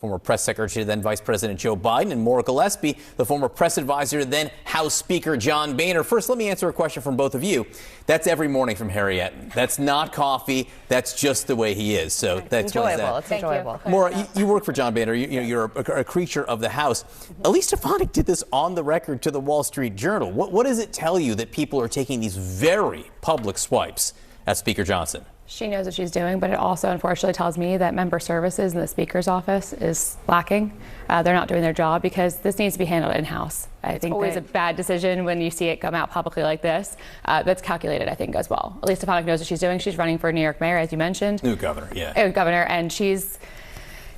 Former press secretary, then Vice President Joe Biden, and Maura Gillespie, the former press advisor, then House Speaker John Boehner. First, let me answer a question from both of you. That's every morning from Harry Etten. That's not coffee. That's just the way he is. So that's enjoyable. It's enjoyable. Maura, you work for John Boehner. You're a creature of the House. Elsie Stefanik did this on the record to the Wall Street Journal. What does it tell you that people are taking these very public swipes at Speaker Johnson? She knows what she's doing, but it also unfortunately tells me that member services in the Speaker's office is lacking. They're not doing their job because this needs to be handled in-house. I think it's always a bad decision when you see it come out publicly like this. That's calculated, I think, as well. Elsie Stefanik knows what she's doing. She's running for New York mayor, as you mentioned. New governor, yeah. Governor, and she's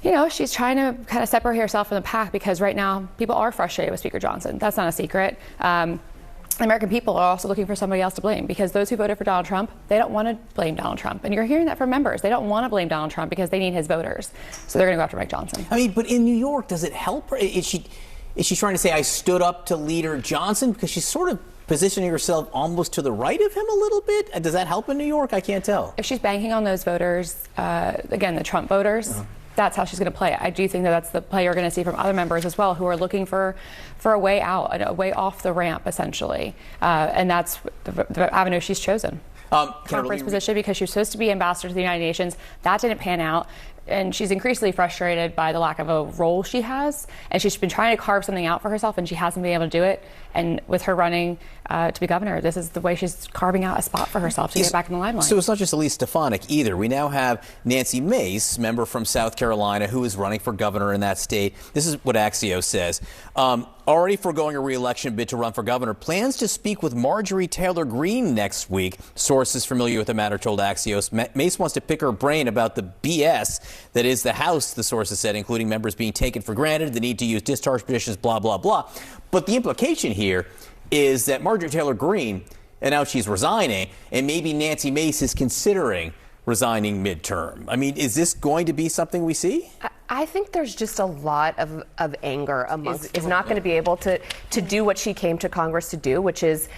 trying to kind of separate herself from the pack because right now people are frustrated with Speaker Johnson. That's not a secret. American people are also looking for somebody else to blame because those who voted for Donald Trump, they don't want to blame Donald Trump. And you're hearing that from members. They don't want to blame Donald Trump because they need his voters. So they're going to go after Mike Johnson. I mean, but in New York, does it help her? Is she trying to say, I stood up to Leader Johnson? Because she's sort of positioning herself almost to the right of him a little bit. Does that help in New York? I can't tell. If she's banking on those voters, again, the Trump voters, that's how she's going to play it. I do think that that's the play you're going to see from other members as well who are looking for a way out, a way off the ramp, essentially. And that's the avenue she's chosen. Conference position because she was supposed to be ambassador to the United Nations. That didn't pan out. And she's increasingly frustrated by the lack of a role she has. And she's been trying to carve something out for herself, and she hasn't been able to do it. And with her running to be governor, this is the way she's carving out a spot for herself to get back in the limelight. So it's not just Elsie Stefanik either. We now have Nancy Mace, member from South Carolina, who is running for governor in that state. This is what Axios says. Already foregoing a re-election bid to run for governor, plans to speak with Marjorie Taylor Greene next week. Sources familiar with the matter told Axios Mace wants to pick her brain about the BS that is the House, the sources said, including members being taken for granted, the need to use discharge petitions, blah, blah, blah. But the implication here is that Marjorie Taylor Greene announced she's resigning, and maybe Nancy Mace is considering resigning midterm. I mean, is this going to be something we see? I think there's just a lot of anger amongst. Is not going to be able to do what she came to Congress to do, which is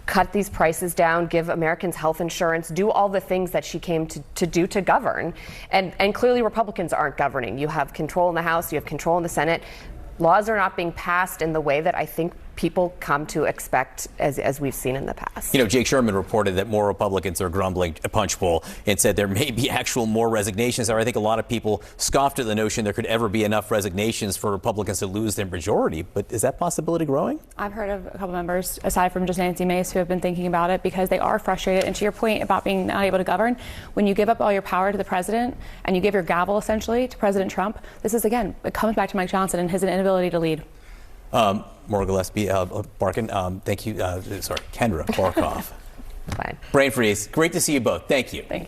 cut these prices down, give Americans health insurance, do all the things that she came to do to govern. And clearly Republicans aren't governing. You have control in the House, you have control in the Senate. Laws are not being passed in the way that I think people come to expect as we've seen in the past. You know, Jake Sherman reported that more Republicans are grumbling a punch bowl and said there may be more resignations. I think a lot of people scoffed at the notion there could ever be enough resignations for Republicans to lose their majority. But is that possibility growing? I've heard of a couple members, aside from just Nancy Mace, who have been thinking about it because they are frustrated. And to your point about being not able to govern, when you give up all your power to the president and you give your gavel essentially to President Trump, this is, again, it comes back to Mike Johnson and his inability to lead. Maura Gillespie, Barkin, thank you. Kendra Barkoff. Fine. Brain freeze. Great to see you both. Thank you. Thank you.